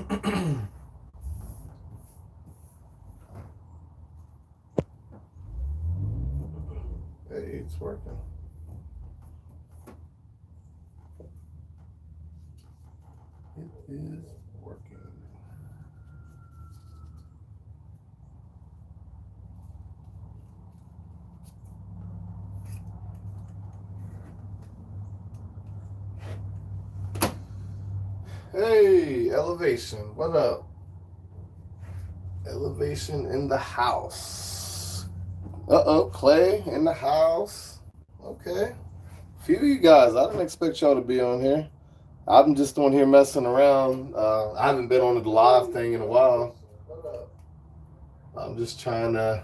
Hey, it's working. It is working. Hey, Elevation, what up? Elevation in the house. Clay in the house. Okay. Few of you guys, I didn't expect y'all to be on here. I'm just on here messing around. I haven't been on the live thing in a while. I'm just trying to.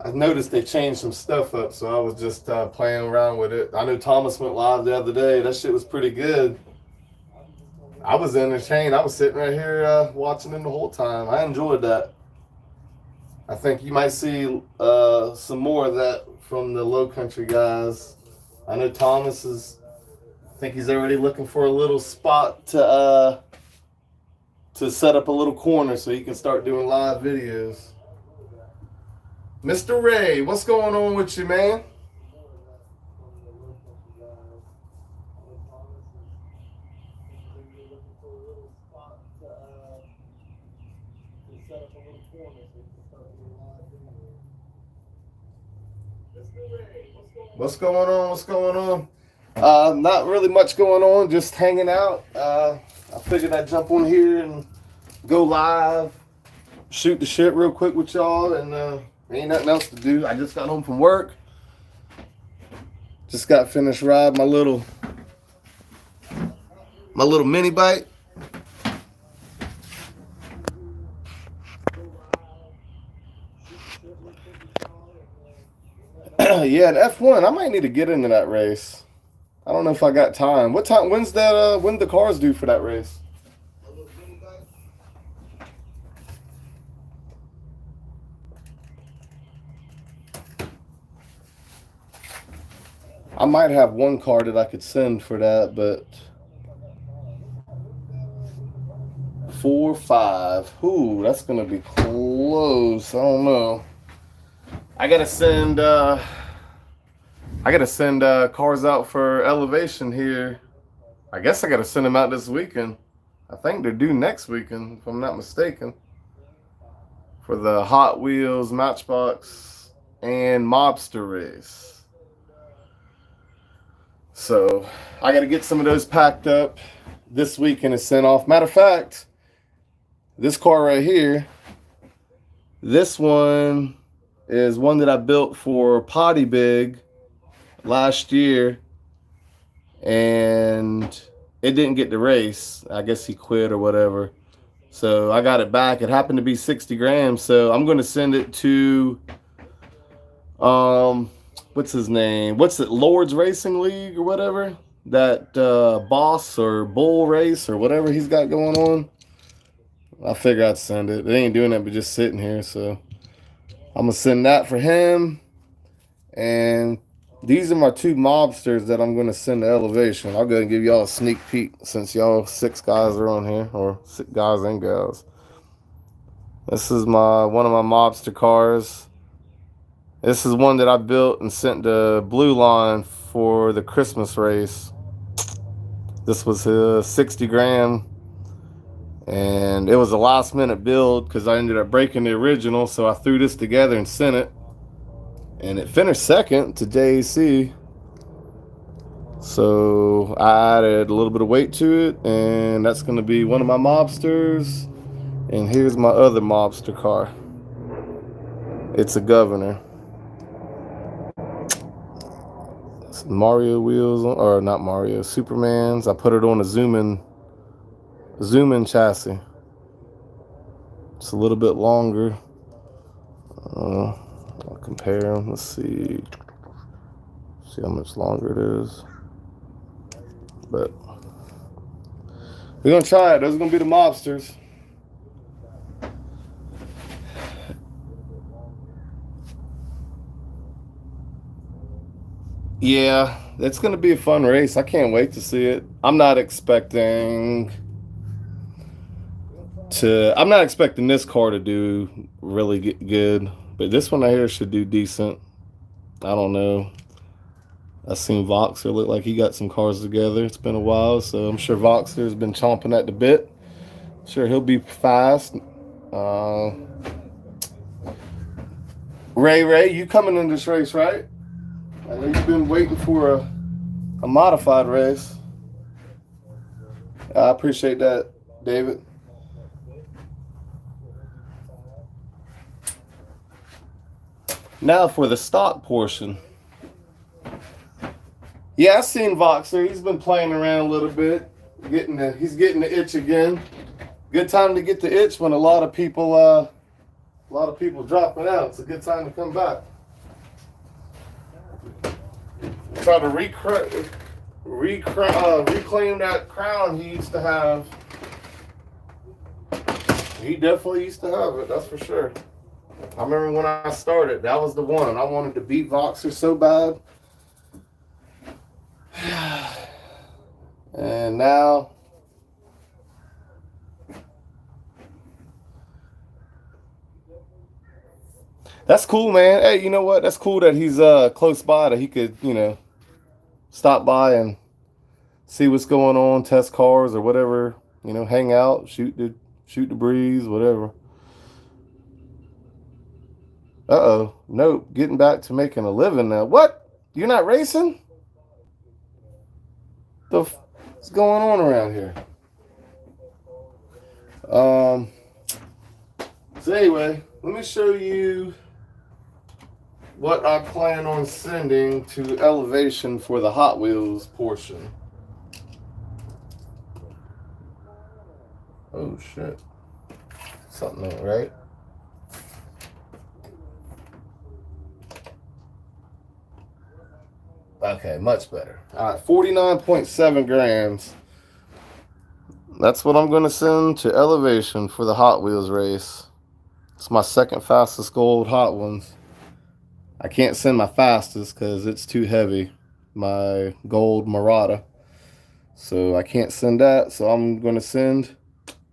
I noticed they changed some stuff up, so I was just playing around with it. I know Thomas went live the other day. That shit was pretty good. I was entertained. I was sitting right here watching him the whole time. I enjoyed that. I think you might see some more of that from the Low Country guys. I know Thomas is. I think he's already looking for a little spot to set up a little corner so he can start doing live videos. Mr. Ray, what's going on with you, man? What's going on? What's going on? Not really much going on. Just hanging out. I figured I'd jump on here and go live, shoot the shit real quick with y'all, and ain't nothing else to do. I just got home from work. Just got finished riding my little mini bike. Yeah, an F1. I might need to get into that race. I don't know if I got time. What time? When's that? When the cars due for that race? I might have one car that I could send for that, but 4-5. Ooh, that's gonna be close. I don't know. I gotta send cars out for Elevation here. I guess I gotta send them out this weekend. I think they're due next weekend, if I'm not mistaken. For the Hot Wheels, Matchbox, and Mobster race. So I gotta get some of those packed up this weekend and sent off. Matter of fact, this car right here, this one is one that I built for Potty Big last year, and it didn't get the race. I guess he quit or whatever. So I got it back. It happened to be 60 grams. So I'm going to send it to, what's his name? What's it? Lord's Racing League or whatever. That Boss or Bull Race or whatever he's got going on. I figure I'd send it. It ain't doing it, but just sitting here. So I'm going to send that for him. And these are my two mobsters that I'm going to send to Elevation. I'll go ahead and give y'all a sneak peek since y'all 6 guys are on here, or 6 guys and gals. This is one of my mobster cars. This is one that I built and sent to Blue Line for the Christmas race. This was a 60 gram. And it was a last minute build because I ended up breaking the original. So I threw this together and sent it. And it finished second to JAC. So I added a little bit of weight to it. And that's going to be one of my mobsters. And here's my other mobster car. It's a Governor. It's Mario wheels, or not Mario, Superman's. I put it on a zoom-in chassis. It's a little bit longer. I'll compare them. Let's see how much longer it is. But we're gonna try it. Those are gonna be the mobsters. Yeah, it's gonna be a fun race. I can't wait to see it. I'm not expecting I'm not expecting this car to do really good, but this one right here should do decent. I don't know. I seen Voxer look like he got some cars together. It's been a while, so I'm sure Voxer's been chomping at the bit. Sure, he'll be fast. Uh, Ray, you coming in this race, right? I know you've been waiting for a modified race. I appreciate that, David. Now for the stock portion. Yeah, I've seen Voxer. He's been playing around a little bit. He's getting the itch again. Good time to get the itch when a lot of people dropping out. It's a good time to come back. Try to reclaim that crown he used to have. He definitely used to have it, that's for sure. I remember when I started, that was the one. I wanted to beat Voxer so bad. And now that's cool, man. Hey, you know what? That's cool that he's close by, that he could, stop by and see what's going on, test cars or whatever, hang out, shoot the breeze, whatever. Uh-oh. Nope. Getting back to making a living now. What? You're not racing? What's going on around here? So anyway, let me show you what I plan on sending to Elevation for the Hot Wheels portion. Oh shit. Something ain't right. Okay, much better. All right, 49.7 grams. That's what I'm going to send to Elevation for the Hot Wheels race. It's my second fastest gold Hot Ones. I can't send my fastest because it's too heavy, my gold Murata. So I can't send that, so I'm going to send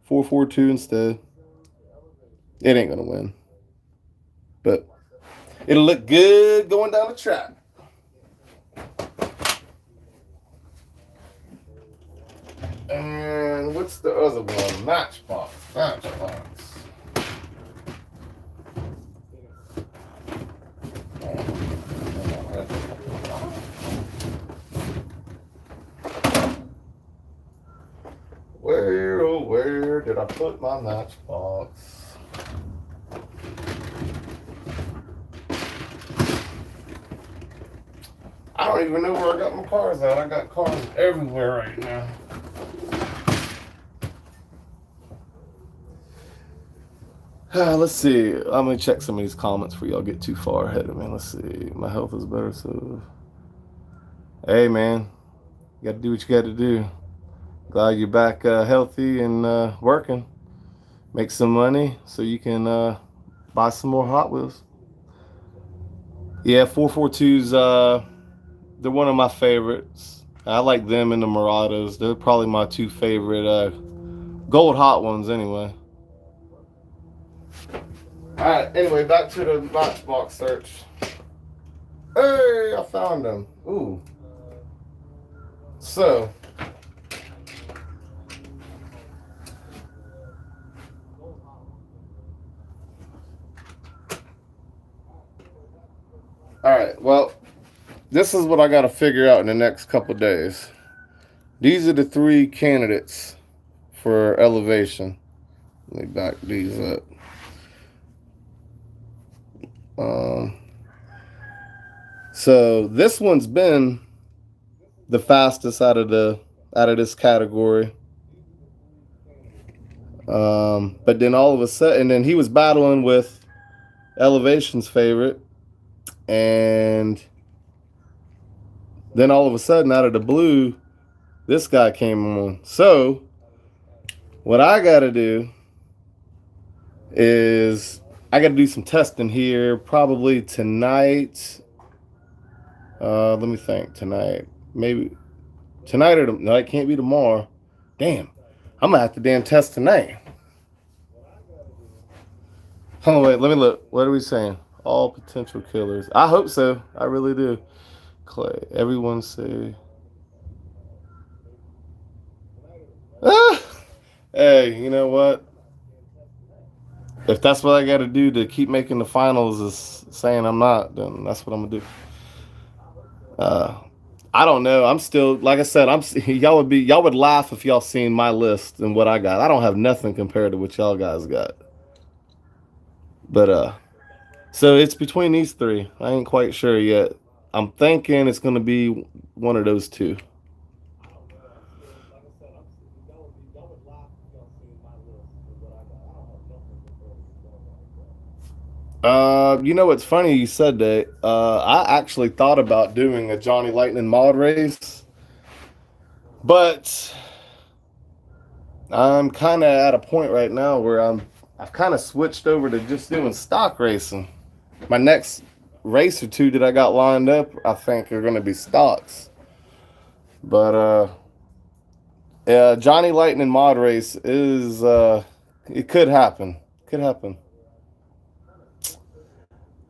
442 instead. It ain't going to win. But it'll look good going down the track. And what's the other one? Matchbox. Where did I put my Matchbox? I don't even know where I got my cars at. I got cars everywhere right now. Let's see. I'm going to check some of these comments before y'all get too far ahead of me. Let's see. My health is better, so... Hey, man. You got to do what you got to do. Glad you're back healthy and working. Make some money so you can buy some more Hot Wheels. Yeah, 442s, they're one of my favorites. I like them and the Muratas. They're probably my two favorite gold Hot Ones anyway. Alright, anyway, back to the Matchbox search. Hey, I found them. Ooh. So. Alright, well, this is what I got to figure out in the next couple days. These are the three candidates for Elevation. Let me back these up. So this one's been the fastest out of this category. But then all of a sudden, and then he was battling with Elevation's favorite, and then all of a sudden, out of the blue, this guy came on. So what I got to do is I got to do some testing here probably tonight. Let me think. Tonight. Maybe tonight or no, it can't be tomorrow. Damn. I'm going to have to damn test tonight. Oh wait, let me look. What are we saying? All potential killers. I hope so. I really do. Clay. Everyone say. Ah! Hey, you know what? If that's what I got to do to keep making the finals is saying I'm not, then that's what I'm gonna do. Uh, I don't know. I'm still, like I said, y'all would laugh if y'all seen my list and what I got. I don't have nothing compared to what y'all guys got. But so it's between these three. I ain't quite sure yet. I'm thinking it's gonna be one of those two. You know what's funny? You said that. I actually thought about doing a Johnny Lightning mod race, but I'm kind of at a point right now where I've kind of switched over to just doing stock racing. My next race or two that I got lined up, I think, are going to be stocks. But yeah, Johnny Lightning mod race is it could happen. Could happen.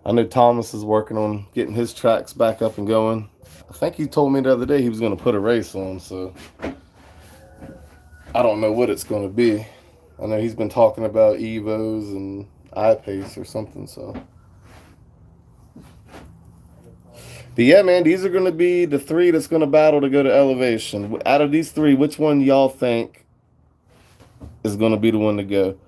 I know Thomas is working on getting his tracks back up and going. I think he told me the other day he was going to put a race on, so I don't know what it's going to be. I know he's been talking about Evos and iPace or something, so. But yeah, man, these are going to be the three that's going to battle to go to elevation. Out of these three, which one y'all think is going to be the one to go?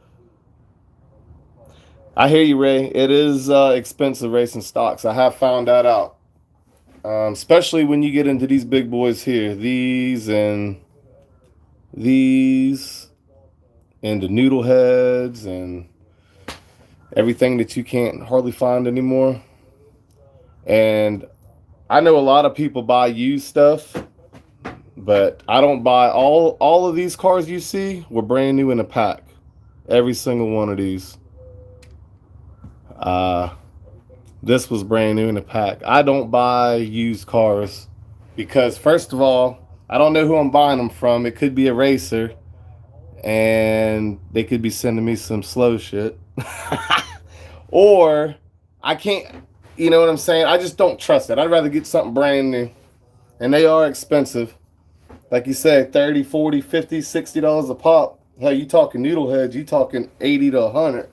I hear you, Ray. It is expensive racing stocks. I have found that out. Especially when you get into these big boys here. These and the noodle heads and everything that you can't hardly find anymore. And I know a lot of people buy used stuff, but I don't buy all of these cars you see were brand new in a pack. Every single one of these. This was brand new in a pack. I don't buy used cars because first of all, I don't know who I'm buying them from. It could be a racer and they could be sending me some slow shit. Or I can't, you know what I'm saying? I just don't trust it. I'd rather get something brand new. And they are expensive. Like you said, 30, 40, 50, $60 a pop. Hell, you talking noodle heads, you talking 80 to 100.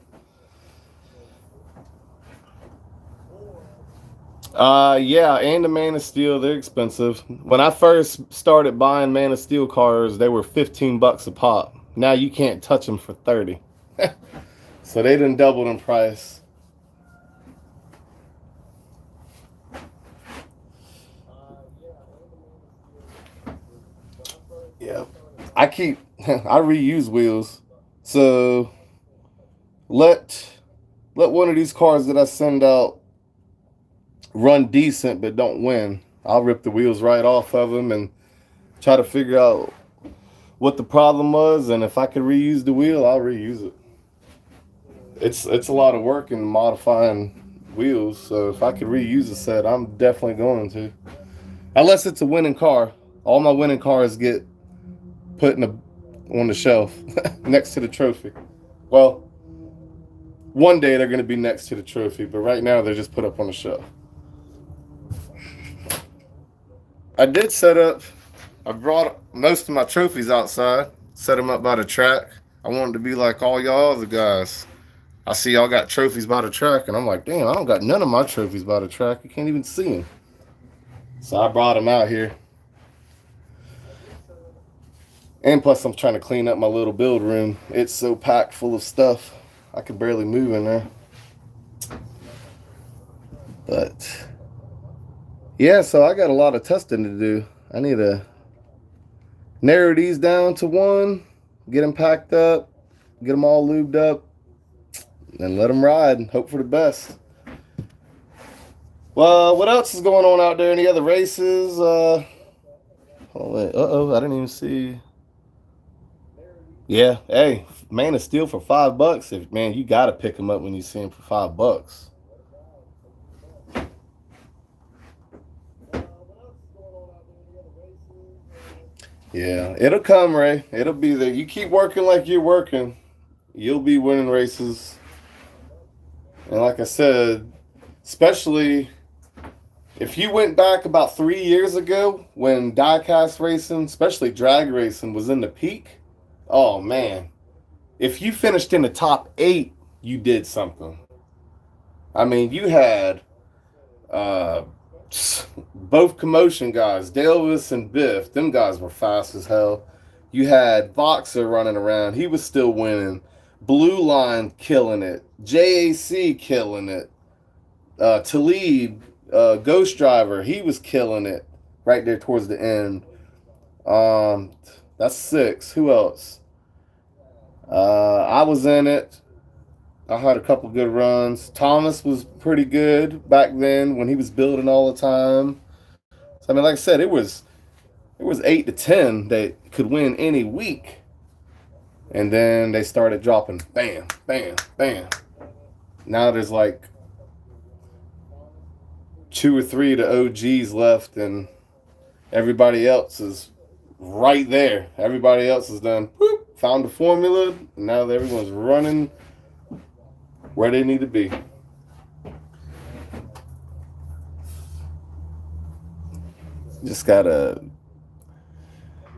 Yeah, and the Man of Steel, they're expensive. When I first started buying Man of Steel cars, they were $15 a pop. Now you can't touch them for 30. So they done doubled in price. Yeah. I reuse wheels. So let one of these cars that I send out run decent but don't win. I'll rip the wheels right off of them and try to figure out what the problem was, and if I could reuse the wheel, I'll reuse it. It's a lot of work in modifying wheels, so if I could reuse a set, I'm definitely going to. Unless it's a winning car. All my winning cars get put on the shelf next to the trophy. Well, one day they're going to be next to the trophy, but right now they're just put up on the shelf. I did set up. I brought most of my trophies outside, set them up by the track. I wanted to be like all y'all other guys. I see y'all got trophies by the track, and I'm like, damn, I don't got none of my trophies by the track. You can't even see them. So I brought them out here. And plus, I'm trying to clean up my little build room. It's so packed full of stuff, I could barely move in there. But yeah, so I got a lot of testing to do. I need to narrow these down to one, get them packed up, get them all lubed up, and let them ride and hope for the best. Well, what else is going on out there? Any other races? Oh, wait. I didn't even see. Yeah, hey, Man of Steel for $5. If man, you gotta pick him up when you see him for $5. Yeah, it'll come, Ray. It'll be there. You keep working like you're working, you'll be winning races And like I said, especially if you went back about 3 years ago when diecast racing, especially drag racing, was in the peak, oh man, if you finished in the top 8, you did something. I mean, you had uh, both commotion guys, Davis and Biff. Them guys were fast as hell. You had Boxer running around. He was still winning. Blue Line killing it. JAC killing it. Talib, Ghost Driver, he was killing it right there towards the end. That's 6. Who else? I was in it. I had a couple good runs. Thomas was pretty good back then when he was building all the time. So, I mean, like I said, it was 8 to 10 that could win any week, and then they started dropping. Bam, bam, bam. Now there's like 2 or 3 of the OGs left, and everybody else is right there. Everybody else has done whoop, found the formula, and now everyone's running where they need to be. Just gotta.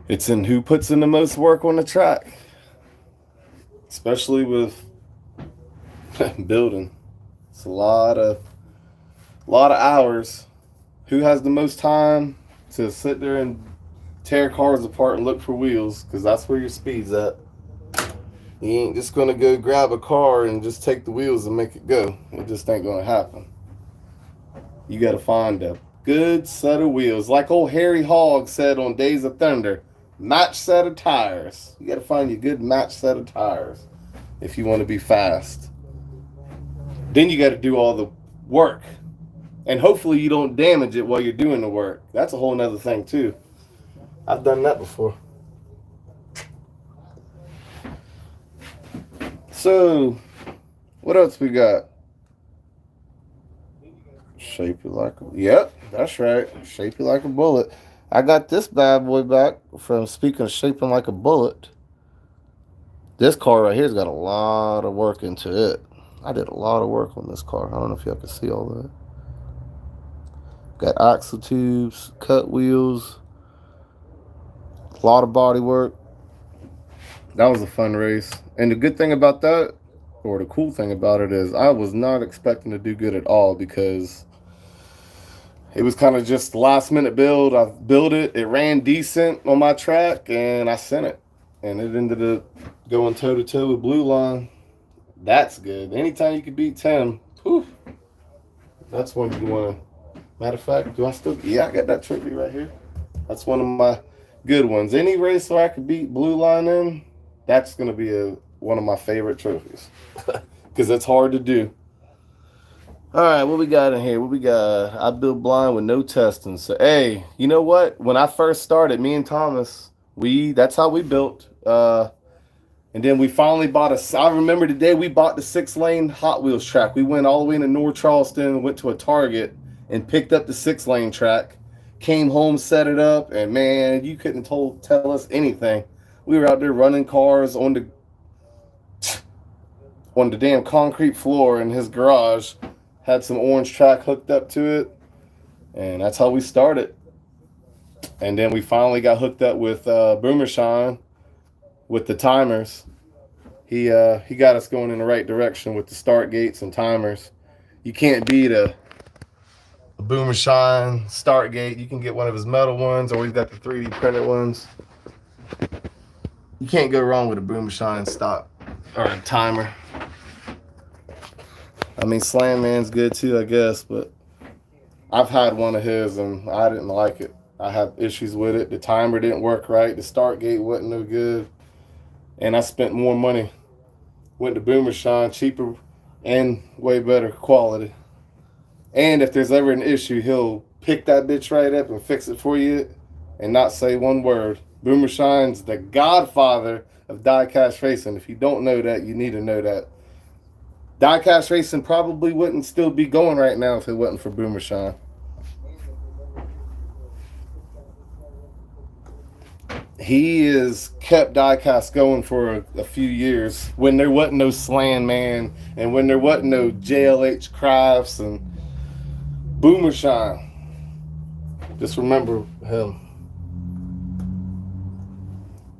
It's in who puts in the most work on the track, especially with building. It's a lot of hours. Who has the most time to sit there and tear cars apart and look for wheels? Because that's where your speed's at. You ain't just gonna go grab a car and just take the wheels and make it go. It just ain't gonna happen. You gotta find a good set of wheels. Like old Harry Hogg said on Days of Thunder, match set of tires. You gotta find your good match set of tires if you want to be fast. Then you gotta do all the work. And hopefully you don't damage it while you're doing the work. That's a whole nother thing too. I've done that before. So, what else we got? Shape it like a... Yep, that's right. Shape it like a bullet. I got this bad boy back from, speaking of shaping like a bullet. This car right here's got a lot of work into it. I did a lot of work on this car. I don't know if y'all can see all that. Got axle tubes, cut wheels, a lot of body work. That was a fun race. And the good thing about that, or the cool thing about it, is I was not expecting to do good at all, because it was kind of just last minute build. I built it. It ran decent on my track, and I sent it. And it ended up going toe to toe with Blue Line. That's good. Anytime you can beat Tim, whew, that's when you want to. Matter of fact, do I still? Yeah, I got that trophy right here. That's one of my good ones. Any race where I could beat Blue Line in, that's going to be one of my favorite trophies, because it's hard to do. All right, what we got in here? What we got? I build blind with no testing. So, hey, you know what? When I first started, me and Thomas, that's how we built. And then we finally bought I remember the day we bought the 6-lane Hot Wheels track. We went all the way into North Charleston, went to a Target, and picked up the 6-lane track. Came home, set it up, and man, you couldn't tell us anything. We were out there running cars on the damn concrete floor in his garage. Had some orange track hooked up to it, and that's how we started. And then we finally got hooked up with Boomershine with the timers. He got us going in the right direction with the start gates and timers. You can't beat a Boomershine start gate. You can get one of his metal ones, or he's got the 3D printed ones. You can't go wrong with a Boomershine stock or a timer. I mean, Slam Man's good too, I guess, but I've had one of his and I didn't like it. I have issues with it. The timer didn't work right. The start gate wasn't no good. And I spent more money. Went to Boomershine, cheaper and way better quality. And if there's ever an issue, he'll pick that bitch right up and fix it for you and not say one word. Boomershine's the godfather of diecast racing. If you don't know that, you need to know that. Diecast racing probably wouldn't still be going right now if it wasn't for Boomershine. he has kept Diecast going for a few years when there wasn't no Slan Man and when there wasn't no JLH Crafts and Boomershine. Just remember him.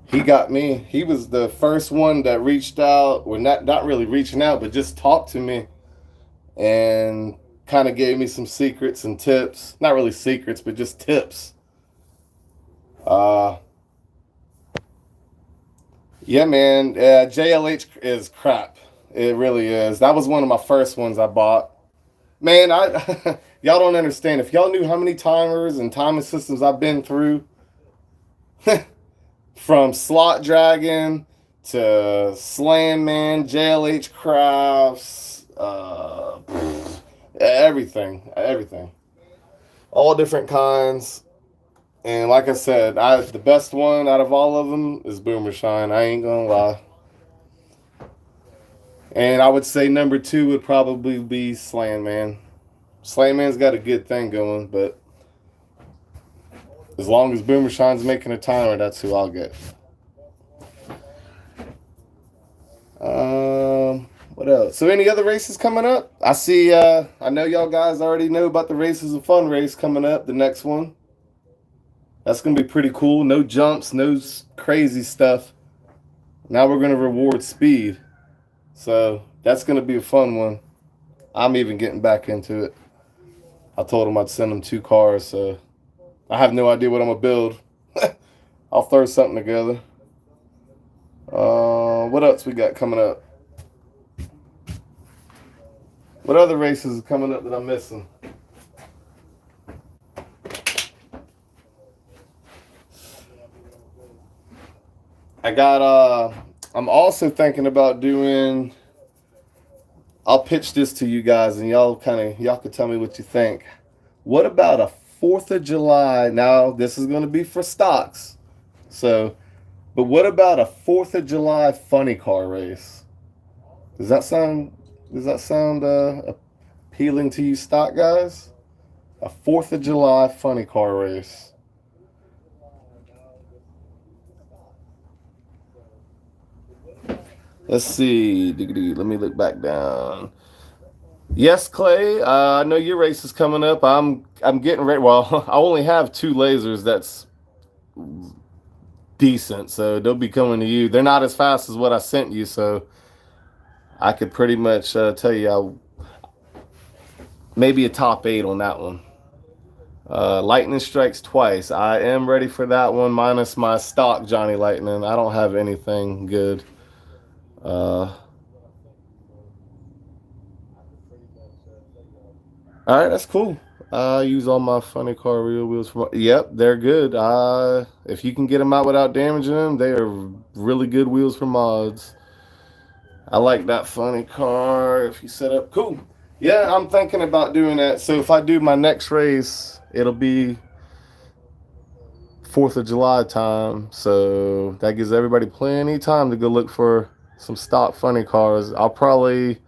He got me. He was the first one that reached out, or not really reaching out, but just talked to me and kind of gave me some secrets and tips. Not really secrets, but just tips. Yeah, man. JLH is crap. It really is. That was one of my first ones I bought. Man, y'all don't understand. If y'all knew how many timers and timing systems I've been through, from Slot Dragon to Slam Man, JLH Crafts, everything, all different kinds. And like I said, the best one out of all of them is Boomershine. I ain't gonna lie. And I would say number 2 would probably be Slam Man. Slam Man's got a good thing going, but as long as Boomershine's making a timer, that's who I'll get. What else? So any other races coming up? I see, I know y'all guys already know about the Races of Fun race coming up, the next one. That's going to be pretty cool. No jumps, no crazy stuff. Now we're going to reward speed. So that's going to be a fun one. I'm even getting back into it. I told him I'd send him 2 cars, so I have no idea what I'm going to build. I'll throw something together. What else we got coming up? What other races are coming up that I'm missing? I'm also thinking about doing, I'll pitch this to you guys and y'all can tell me what you think. What about a 4th of July? Now, this is going to be for stocks. So, but what about a 4th of July funny car race? Does that sound appealing to you stock guys? A 4th of July funny car race. Let's see. Let me look back down. Yes, Clay. I know your race is coming up. I'm getting ready. Well, I only have 2 lasers. That's decent, so they'll be coming to you. They're not as fast as what I sent you, so I could pretty much tell you maybe a top 8 on that one. Lightning strikes twice. I am ready for that one, minus my stock Johnny Lightning. I don't have anything good. All right, that's cool. I use all my funny car real wheels for. Yep, they're good. If you can get them out without damaging them, they are really good wheels for mods. I like that funny car. If you set up, cool. Yeah, I'm thinking about doing that. So if I do my next race, it'll be 4th of July time. So that gives everybody plenty of time to go look for some stock funny cars. I'll probably,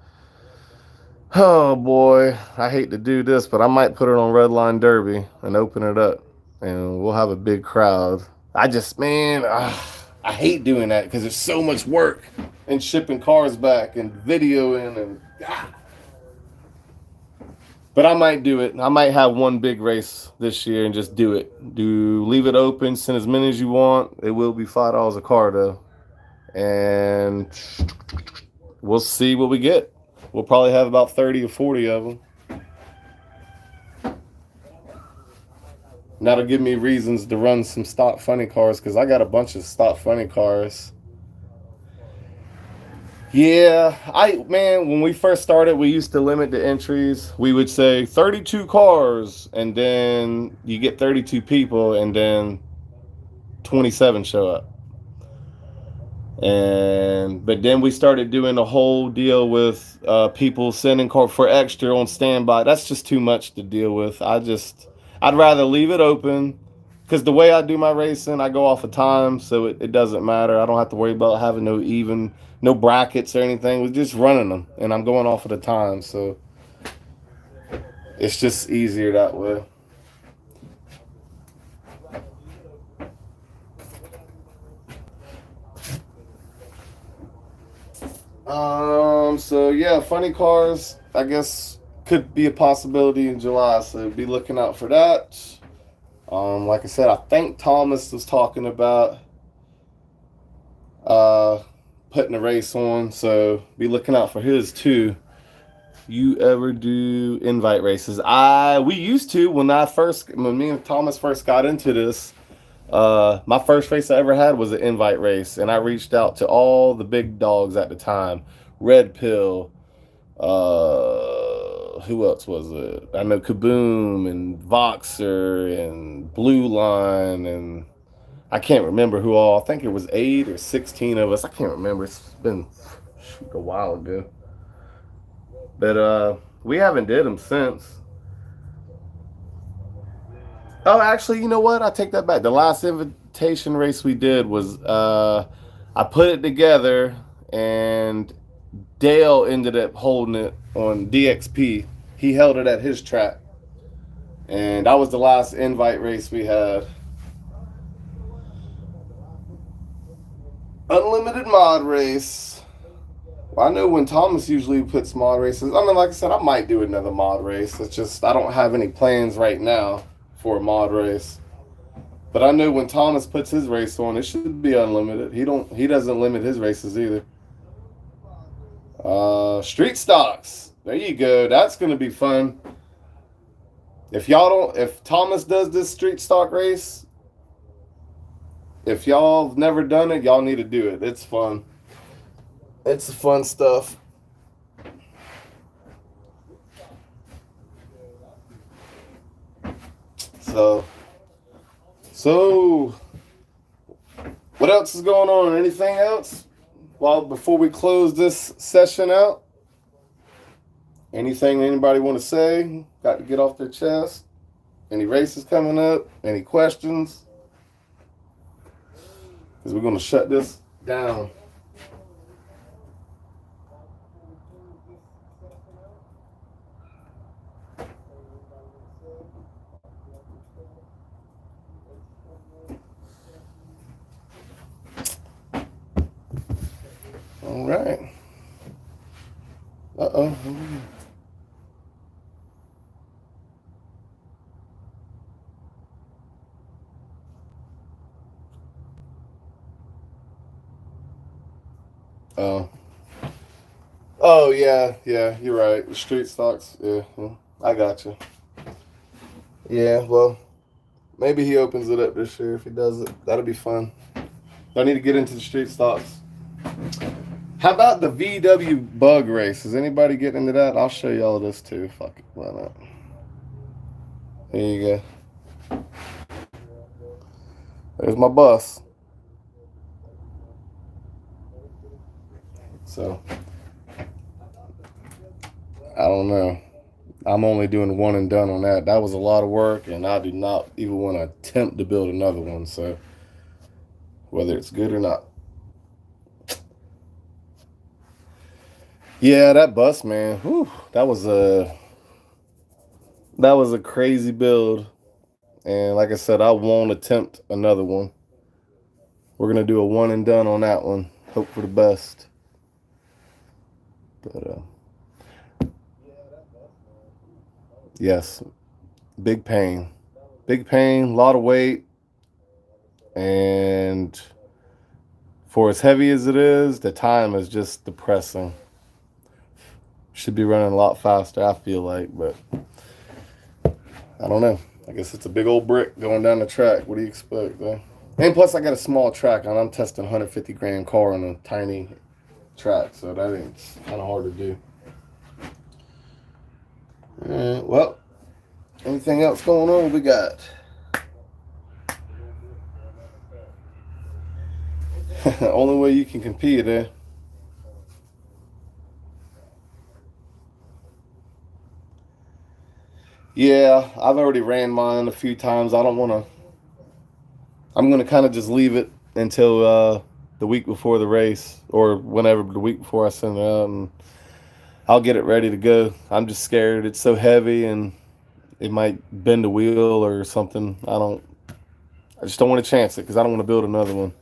oh boy, I hate to do this, but I might put it on Redline Derby and open it up, and we'll have a big crowd. I hate doing that because there's so much work and shipping cars back and videoing and. But I might do it. I might have one big race this year and just do it. Leave it open, send as many as you want. It will be $5 a car though. And we'll see what we get. We'll probably have about 30 or 40 of them. And that'll give me reasons to run some stock funny cars because I got a bunch of stock funny cars. Yeah, when we first started, we used to limit the entries. We would say 32 cars, and then you get 32 people, and then 27 show up. But then we started doing a whole deal with people sending cars for extra on standby. That's just too much to deal with. I'd rather leave it open. Because the way I do my racing, I go off of time, so it doesn't matter. I don't have to worry about having no brackets or anything. We're just running them, and I'm going off of the time, so it's just easier that way. So yeah, funny cars, I guess, could be a possibility in July. So be looking out for that. Like I said, I think Thomas was talking about uh putting a race on, so be looking out for his too. You ever do invite races? We used to when me and Thomas first got into this. My first race I ever had was an invite race, and I reached out to all the big dogs at the time. Red Pill. Who else was it? I know Kaboom and Voxer and Blue Line, and I can't remember who all. I think it was 8 or 16 of us. I can't remember. It's been a while ago. But we haven't did them since. Oh, actually, you know what? I take that back. The last invitation race we did was I put it together, and Dale ended up holding it on DXP. He held it at his track, and that was the last invite race we had. Unlimited mod race. Well, I know when Thomas usually puts mod races. I mean, like I said, I might do another mod race. It's just I don't have any plans right now for a mod race. But I know when Thomas puts his race on, it should be unlimited. He doesn't limit his races either. Street stocks. There you go. That's gonna be fun. If Thomas does this street stock race, if y'all have never done it, y'all need to do it. It's fun. It's fun stuff. So, what else is going on? Anything else? Well, before we close this session out, anything anybody want to say? Got to get off their chest? Any races coming up? Any questions? Because we're going to shut this down. All right. Uh-oh. Oh yeah, you're right. The street stocks, yeah, I got you. Yeah, well, maybe he opens it up this year. If he does it, that'll be fun. I need to get into the street stocks. How about the VW bug race? Is anybody getting into that? I'll show you all of this too. Fuck it, why not? There you go. There's my bus. So, I don't know. I'm only doing one and done on that. That was a lot of work, and I do not even want to attempt to build another one. So, whether it's good or not. Yeah, that bus, man. Whew, that was a crazy build, and like I said, I won't attempt another one. We're gonna do a one and done on that one. Hope for the best. But yes, big pain, a lot of weight, and for as heavy as it is, the time is just depressing. Should be running a lot faster, I feel like, but I don't know. I guess it's a big old brick going down the track. What do you expect, though? And plus, I got a small track, and I'm testing 150 grand car on a tiny track, so that ain't kind of hard to do. Well, anything else going on? We got only way you can compete, eh? Yeah, I've already ran mine a few times. I don't want to. I'm going to kind of just leave it until the week before the race, or whenever the week before I send it out, and I'll get it ready to go. I'm just scared. It's so heavy, and it might bend a wheel or something. I just don't want to chance it because I don't want to build another one.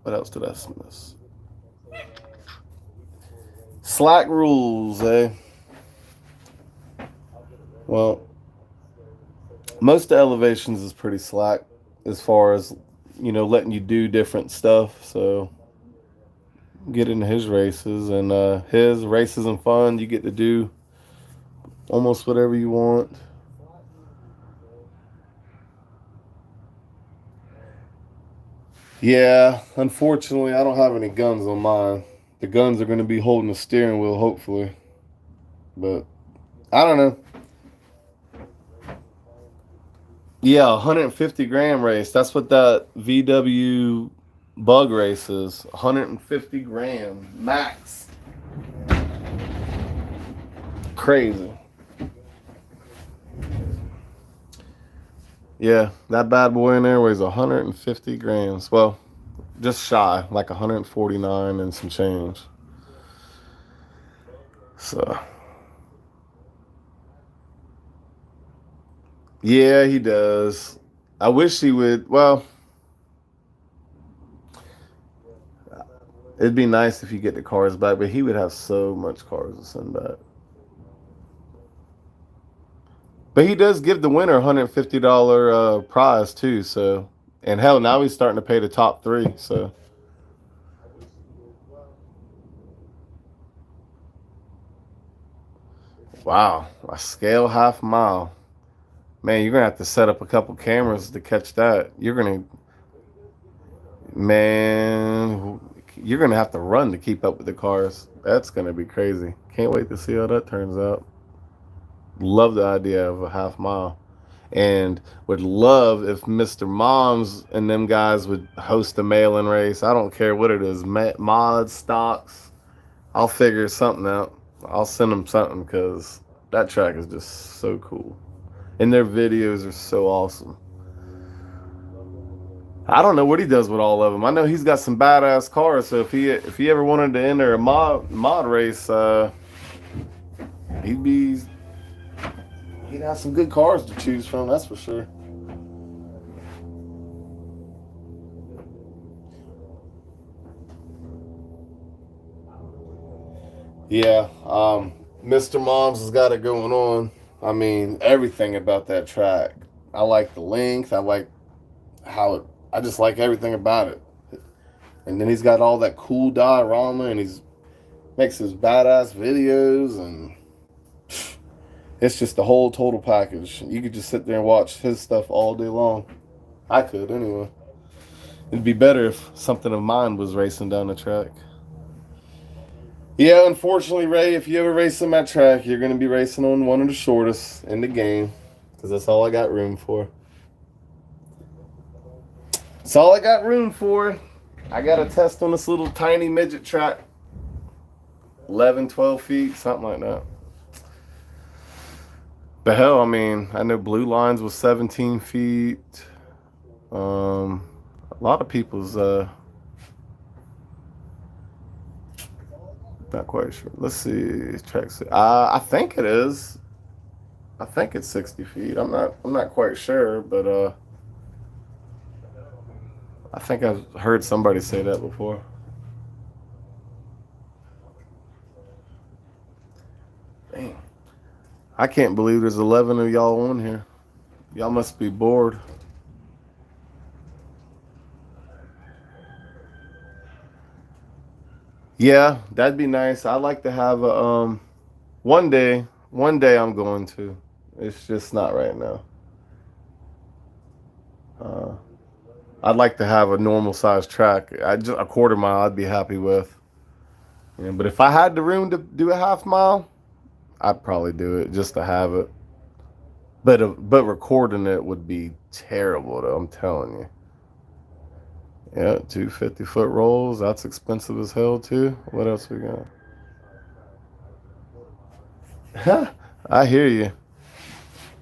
What else did I miss? Slack rules, eh? Well, most of the elevations is pretty slack as far as, letting you do different stuff. So get into his races, and his races and fun, you get to do almost whatever you want. Yeah, unfortunately, I don't have any guns on mine. The guns are going to be holding the steering wheel, hopefully. But I don't know. Yeah, 150 gram race. That's what that VW bug race is. 150 gram max. Crazy. Yeah, that bad boy in there weighs 150 grams. Well, just shy, like 149 and some change. So, yeah, he does. I wish he would. Well, it'd be nice if you get the cars back, but he would have so much cars to send back. But he does give the winner $150 prize too. So, and hell, now he's starting to pay the top three. So, wow, a scale half mile. Man, you're gonna have to set up a couple cameras to catch that. Man, you're gonna have to run to keep up with the cars. That's gonna be crazy. Can't wait to see how that turns out. Love the idea of a half mile, and would love if Mr. Moms and them guys would host a mail-in race. I don't care what it is, mods, stocks. I'll figure something out. I'll send them something because that track is just so cool, and their videos are so awesome. I don't know what he does with all of them. I know he's got some badass cars. So if he ever wanted to enter a mod race, he'd be he'd have some good cars to choose from. That's for sure. Yeah, Mr. Moms has got it going on. I mean, everything about that track. I like the length. I like how it. I just like everything about it. And then he's got all that cool diorama, and he's makes his badass videos, and it's just the whole total package. You could just sit there and watch his stuff all day long. I could anyway. It'd be better if something of mine was racing down the track. Yeah, unfortunately, Ray, if you ever race on that track, you're going to be racing on one of the shortest in the game, because that's all I got room for. That's all I got room for. I got a test on this little tiny midget track. 11, 12 feet, something like that. But hell, I mean, I know Blue Lines was 17 feet. A lot of people's, not quite sure. Let's see. Track. I think it is. I think it's 60 feet. I'm not quite sure, but I think I've heard somebody say that before. Dang. I can't believe there's 11 of y'all on here. Y'all must be bored. Yeah, that'd be nice. I'd like to have a one day. One day I'm going to. It's just not right now. Uh, I'd like to have a normal sized track. I just a quarter mile I'd be happy with. Yeah, but if I had the room to do a half mile, I'd probably do it just to have it. But recording it would be terrible though. I'm telling you. Yeah, 250-foot rolls. That's expensive as hell too. What else we got? I hear you.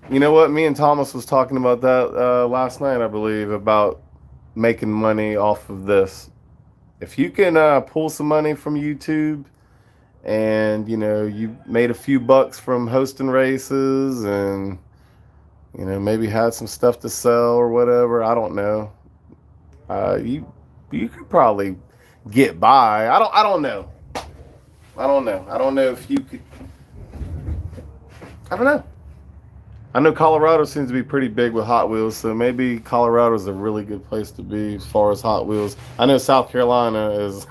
You know what? Me and Thomas was talking about that last night, I believe, about making money off of this. If you can pull some money from YouTube, and you made a few bucks from hosting races, and maybe had some stuff to sell or whatever. I don't know. You could probably get by. I don't know. I don't know. I don't know if you could. I don't know. I know Colorado seems to be pretty big with Hot Wheels, so maybe Colorado is a really good place to be as far as Hot Wheels. I know South Carolina is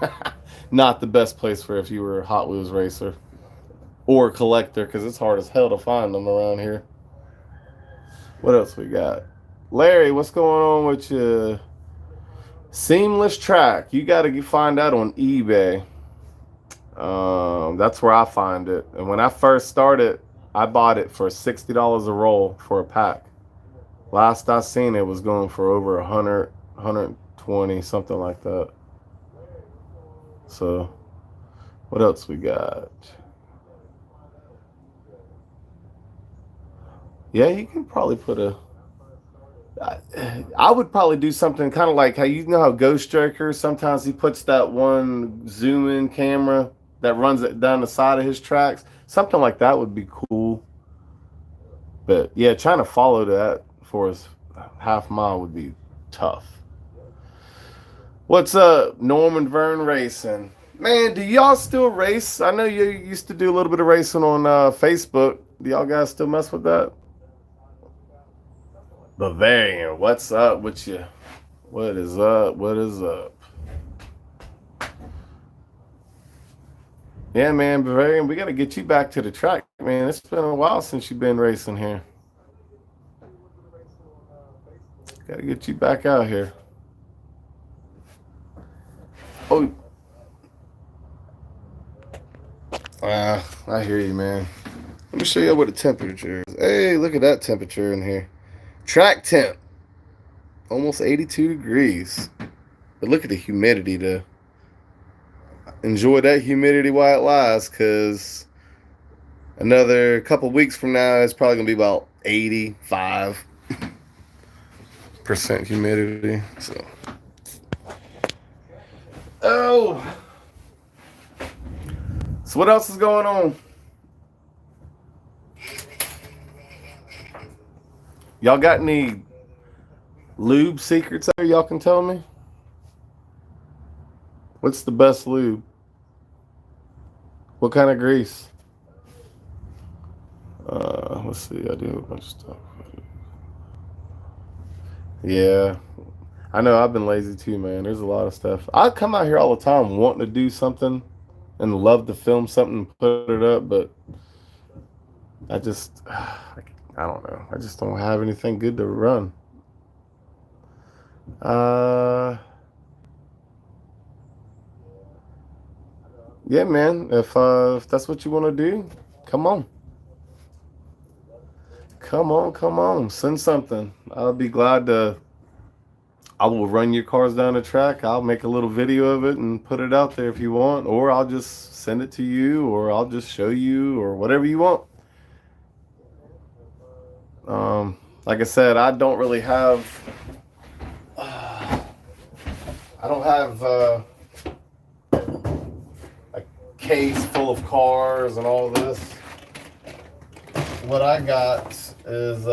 not the best place for if you were a Hot Wheels racer or a collector, because it's hard as hell to find them around here. What else we got? Larry, what's going on with you? Seamless track. You got to find that on eBay. That's where I find it. And when I first started, I bought it for $60 a roll for a pack. Last I seen it was going for over 100, 120, something like that. So, what else we got? Yeah, you can probably put a. I would probably do something kind of like how you know how Ghost Striker sometimes he puts that one zoom in camera that runs it down the side of his tracks. Something like that would be cool. But yeah, trying to follow that for his half mile would be tough. What's up, Norman Vern Racing? Man, do y'all still race? I know you used to do a little bit of racing on Facebook. Do y'all guys still mess with that? Bavarian, what's up with you? What is up? What is up? Yeah, man, Bavarian, we got to get you back to the track, man. It's been a while since you've been racing here. Got to get you back out here. Oh, I hear you, man. Let me show you what the temperature is. Hey, look at that temperature in here. Track temp, almost 82 degrees. But look at the humidity, though. Enjoy that humidity while it lasts, because another couple weeks from now, it's probably going to be about 85% humidity. So, so what else is going on? Y'all got any lube secrets there y'all can tell me? What's the best lube? What kind of grease? Let's see. I do a bunch of stuff. Yeah. I know I've been lazy too, man. There's a lot of stuff. I come out here all the time wanting to do something and love to film something and put it up, but I just, I don't know. I just don't have anything good to run. Yeah, man. If that's what you want to do, come on. Come on, come on. Send something. I'll be glad to. I will run your cars down the track. I'll make a little video of it and put it out there if you want, or I'll just send it to you, or I'll just show you, or whatever you want. Like I said, I don't really have. I don't have a case full of cars and all this. What I got is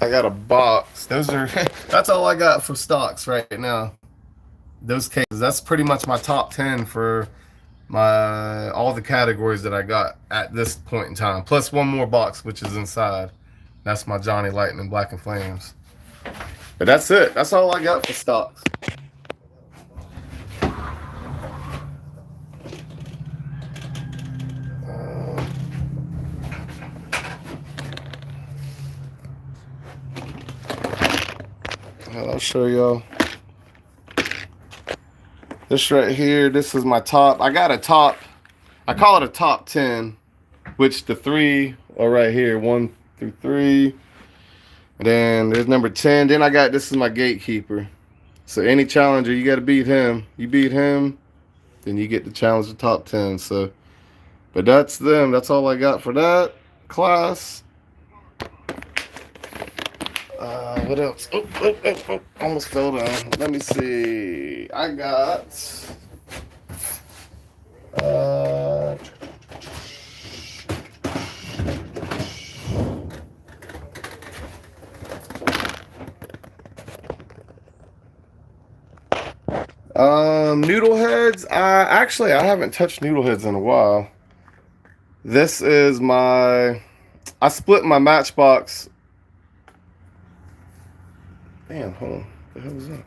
I got a box. Those are that's all I got for stocks right now. Those cases. That's pretty much my top 10 for my all the categories that I got at this point in time. Plus one more box which is inside. That's my Johnny Lightning Black and Flames. But that's it. That's all I got for stocks. I'll show y'all. This right here, this is my top. I got a top. I call it a top 10, which the 3 are right here. 1 through 3. And then there's number 10. Then I got, this is my gatekeeper. So any challenger, you got to beat him. You beat him, then you get to challenge the top 10. So, but that's them. That's all I got for that class. What else? Oh, almost fell down. Let me see. I got Noodle heads. I haven't touched noodle heads in a while. This is my. I split my Matchbox. Damn, hold on. What the hell was that?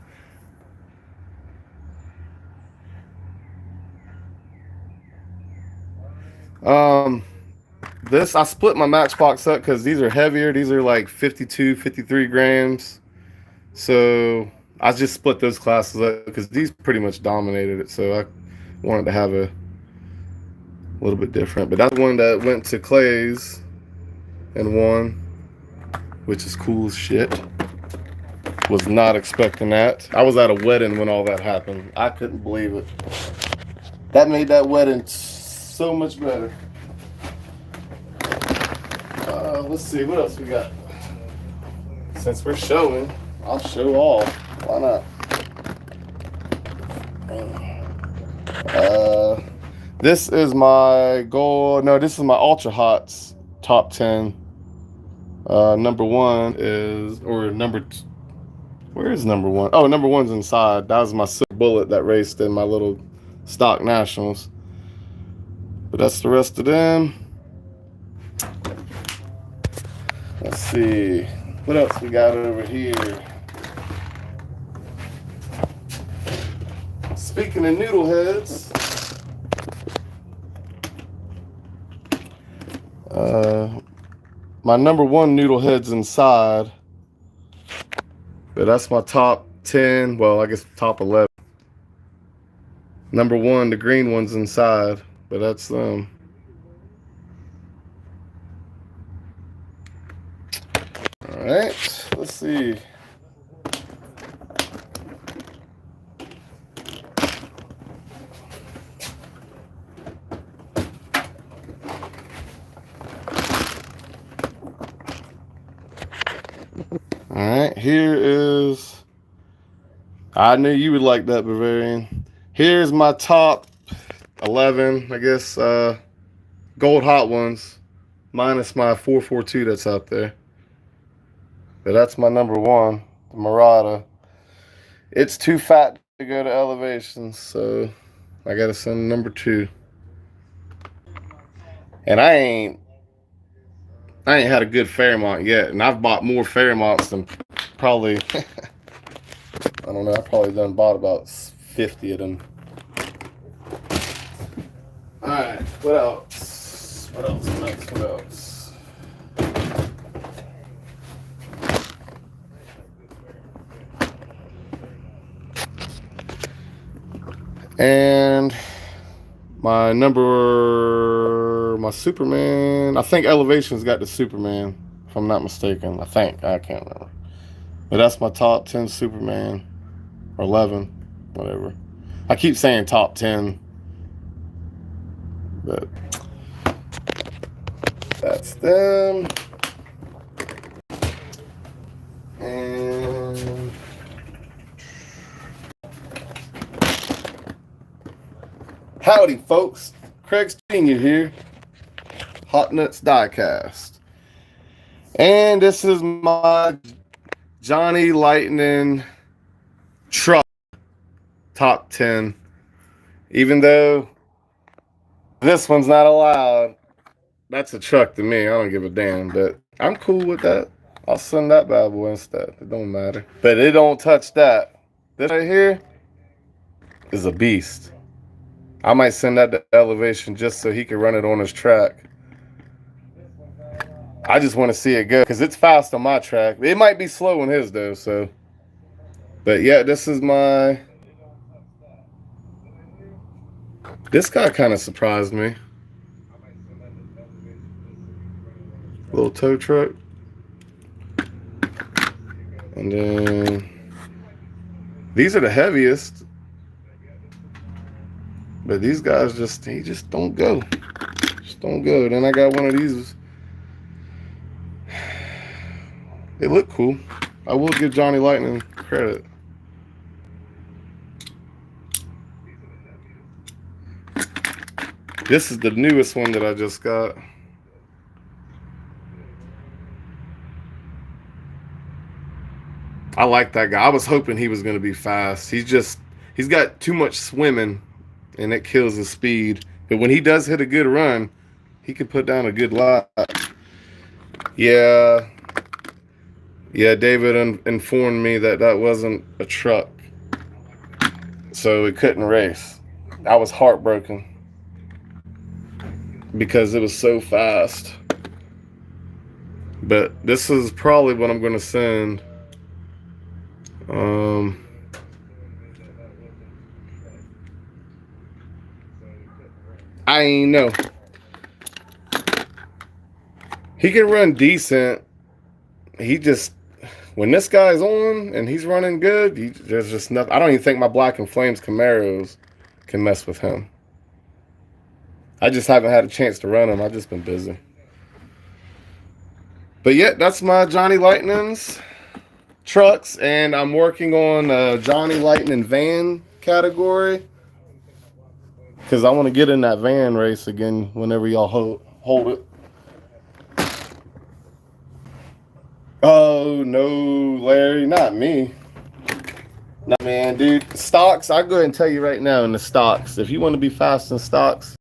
This I split my Matchbox up because these are heavier. These are like 52, 53 grams. So I just split those classes up because these pretty much dominated it. So I wanted to have a little bit different. But that's one that went to Clay's and won, which is cool as shit. Was not expecting that. I was at a wedding when all that happened. I couldn't believe it. That made that wedding so much better. Let's see, what else we got? Since we're showing, I'll show all. Why not? This is my goal. No, this is my Ultra Hots top 10. Number one is, or number two. Where is number one? Oh, number one's inside. That was my Silver Bullet that raced in my little stock nationals. But that's the rest of them. Let's see. What else we got over here? Speaking of noodle heads, my number one noodle head's inside. But that's my top 10. Well, I guess top 11. Number one, the green one's inside. But that's them. Alright, let's see. Alright, here is. I knew you would like that, Bavarian. Here's my top 11, I guess, gold hot ones, minus my 442 that's out there. But that's my number one, the Murata. It's too fat to go to elevations, so I gotta send number two. And I ain't had a good Fairmont yet, and I've bought more Fairmonts than probably. I don't know. I probably done bought about 50 of them. All right. What else? What else? What else? What else? And my Superman. I think Elevation's got the Superman, if I'm not mistaken. I think. I can't remember. But that's my top 10 Superman. Or 11. Whatever. I keep saying top 10. But that's them. And howdy, folks. Craig Sr. here. Hot Nuts Diecast. And this is my Johnny Lightning truck top 10. Even though this one's not allowed, that's a truck to me. I don't give a damn, but I'm cool with that. I'll send that bad boy instead. It don't matter. But it don't touch that. This right here is a beast. I might send that to Elevation just so he can run it on his track. I just want to see it go because it's fast on my track. It might be slow on his though, so. But yeah, this is my. This guy kind of surprised me. Little tow truck. And then these are the heaviest. But these guys just don't go. Just don't go. Then I got one of these. They look cool. I will give Johnny Lightning credit. This is the newest one that I just got. I like that guy. I was hoping he was going to be fast. He's got too much swimming, and it kills his speed. But when he does hit a good run, he can put down a good lot. Yeah, yeah. David informed me that that wasn't a truck, so it couldn't race. I was heartbroken because it was so fast. But this is probably what I'm going to send. Um, I ain't know. He can run decent. He just, when this guy's on and he's running good, there's just nothing. I don't even think my Black and Flames Camaros can mess with him. I just haven't had a chance to run him. I've just been busy. But yeah, that's my Johnny Lightning's trucks, and I'm working on Johnny Lightning van category because I want to get in that van race again whenever y'all hold it. Oh no, Larry, not me. Nah, man, dude. Stocks, I'll go ahead and tell you right now in the stocks, if you want to be fast in stocks,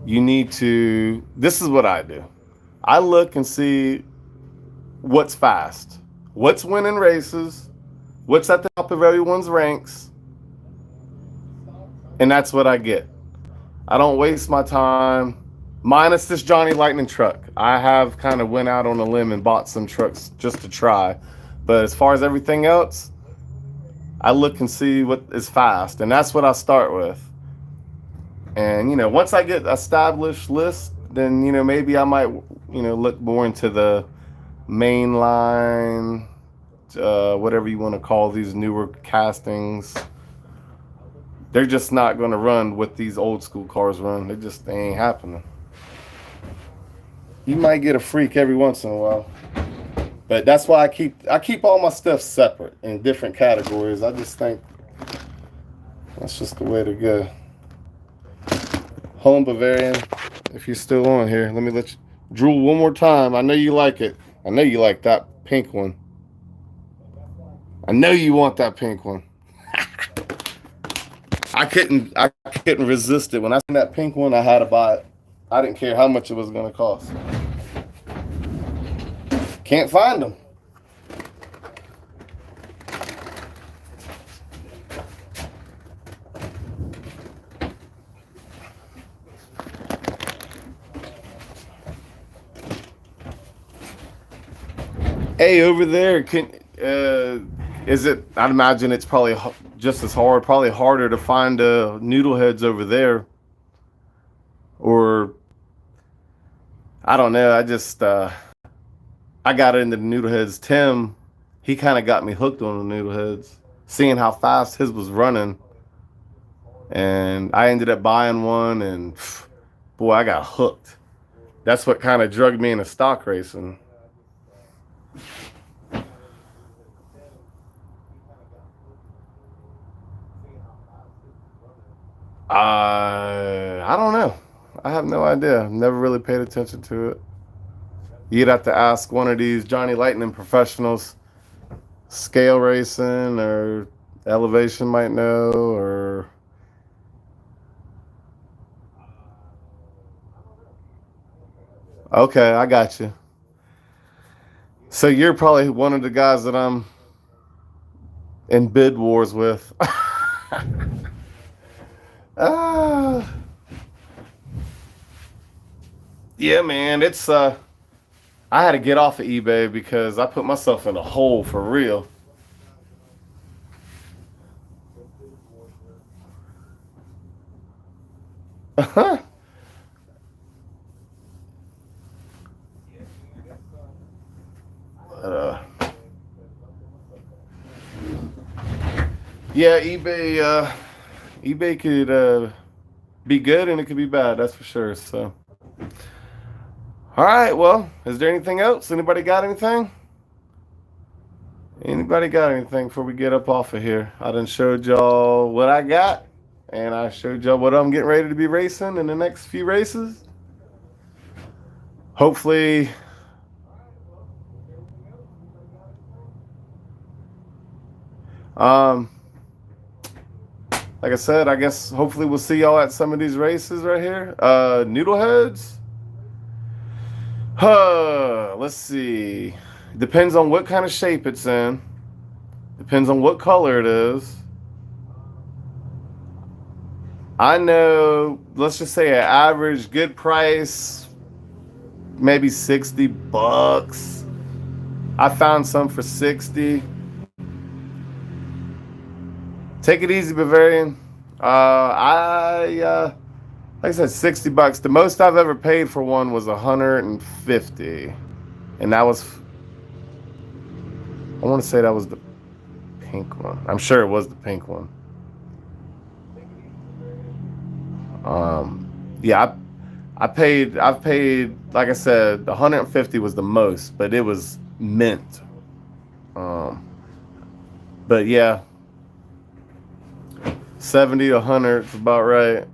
you need to, this is what I do. I look and see what's fast, what's winning races, what's at the top of everyone's ranks, and that's what I get. I don't waste my time, minus this Johnny Lightning truck. I have kind of went out on a limb and bought some trucks just to try. But as far as everything else, I look and see what is fast, and that's what I start with. And, you know, once I get established list, then, you know, maybe I might, you know, look more into the mainline, whatever you want to call these newer castings. They're just not going to run what these old school cars run. They ain't happening. You might get a freak every once in a while. But that's why I keep all my stuff separate in different categories. I just think that's just the way to go. Home Bavarian, if you're still on here, let me let you drool one more time. I know you like it. I know you like that pink one. I know you want that pink one. I couldn't resist it. When I seen that pink one, I had to buy it. I didn't care how much it was going to cost. Can't find them. Hey, over there, is it? I'd imagine it's probably just as hard, probably harder to find noodle heads over there, or I don't know. I just I got into the noodle heads. Tim, he kind of got me hooked on the noodle heads, seeing how fast his was running, and I ended up buying one, and boy, I got hooked. That's what kind of drugged me into stock racing. I don't know. I have no idea. Never really paid attention to it. You'd have to ask one of these Johnny Lightning professionals, scale racing or elevation might know, or okay, I got you. So you're probably one of the guys that I'm in bid wars with. Yeah, man, it's I had to get off of eBay because I put myself in a hole for real. uh, yeah, eBay could be good and it could be bad. That's for sure. So, all right. Well, is there anything else? Anybody got anything? Anybody got anything before we get up off of here? I done showed y'all what I got, and I showed y'all what I'm getting ready to be racing in the next few races. Hopefully, um, like I said, I guess hopefully we'll see y'all at some of these races right here. Noodleheads. Let's see. Depends on what kind of shape it's in. Depends on what color it is. I know, let's just say an average good price, maybe $60. I found some for 60. Take it easy, Bavarian. Like I said, $60. The most I've ever paid for one was 150, and that was, I want to say that was the pink one. I'm sure it was the pink one. Yeah, I've paid, like I said, 150 was the most, but it was mint. But yeah, 70 to 100 is about right.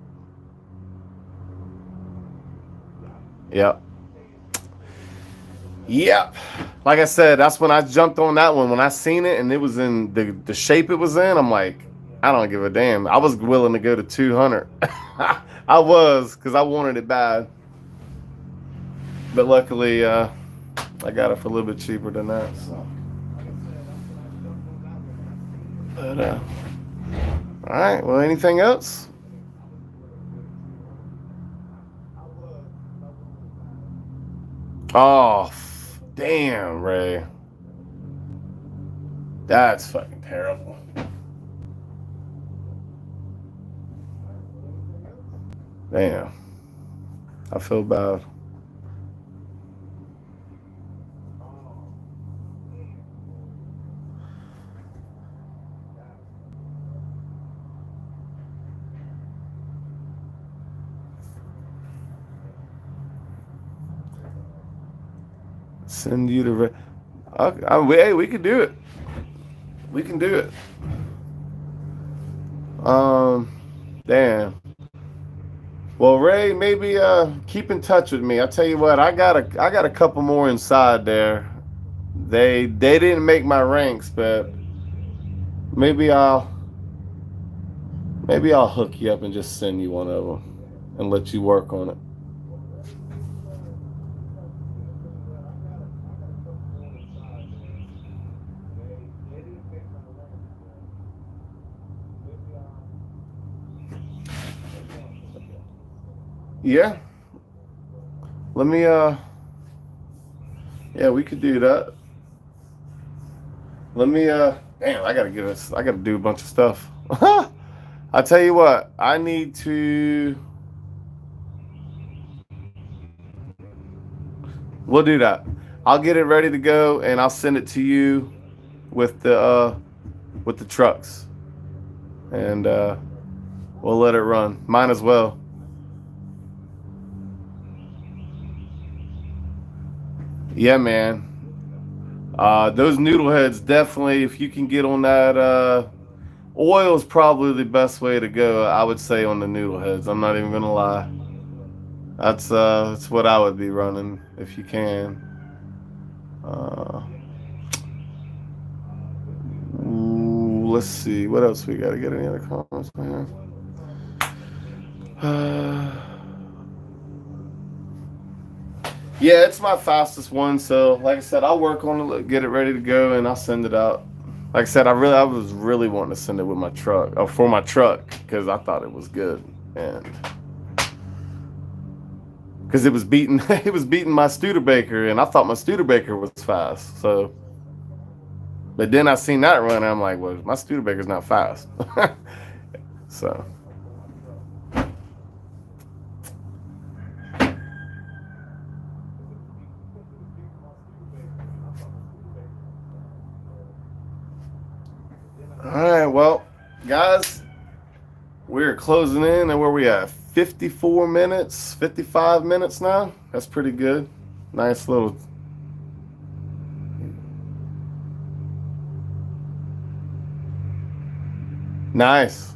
Yep. Yep. Like I said, that's when I jumped on that one. When I seen it and it was in the shape it was in, I'm like, I don't give a damn. I was willing to go to 200. I was, because I wanted it bad. But luckily, I got it for a little bit cheaper than that. So. But, all right. Well, anything else? Oh, damn, Ray. That's fucking terrible. Damn. I feel bad. Send you to. Hey, we can do it. We can do it. Damn. Well, Ray, maybe keep in touch with me. I tell you what, I got a couple more inside there. They didn't make my ranks, but maybe I'll hook you up and just send you one of them and let you work on it. Yeah. Let me yeah, we could do that. Let me damn, I gotta do a bunch of stuff. I tell you what, I need to. We'll do that. I'll get it ready to go and I'll send it to you with the trucks. And we'll let it run. Mine as well. Yeah, man. Those noodle heads, definitely, if you can get on that, oil is probably the best way to go, I would say, on the noodle heads. I'm not even gonna lie. That's what I would be running if you can. Let's see, what else we got to get? Any other comments, man? Yeah, it's my fastest one. So, like I said, I'll work on it, get it ready to go, and I'll send it out. Like I said, I was really wanting to send it with my truck, or for my truck, because I thought it was good, and because it was beating my Studebaker, and I thought my Studebaker was fast. So, but then I seen that run, and I'm like, well, my Studebaker's not fast. So. All right, well, guys, we're closing in, and where we at? 54 minutes, 55 minutes now. That's pretty good. Nice little. Nice.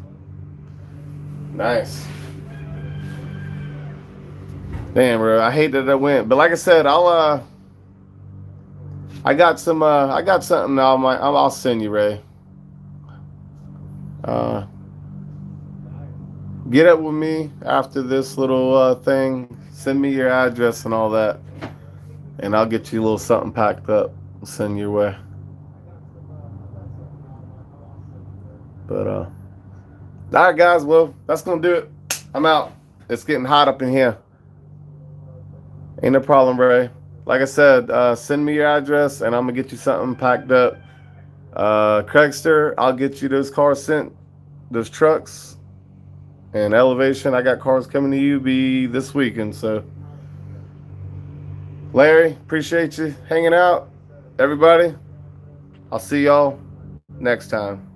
Damn, bro, I hate that I went, but like I said, I got something I'll send you, Ray. get up with me after this little thing. Send me your address and all that, and I'll get you a little something packed up and send your way. But all right, guys. Well, that's gonna do it. I'm out. It's getting hot up in here. Ain't no problem, Ray. Like I said, send me your address, and I'm gonna get you something packed up. Craigster, I'll get you those cars sent, those trucks, and Elevation. I got cars coming to you be this weekend. So, Larry, appreciate you hanging out. Everybody, I'll see y'all next time.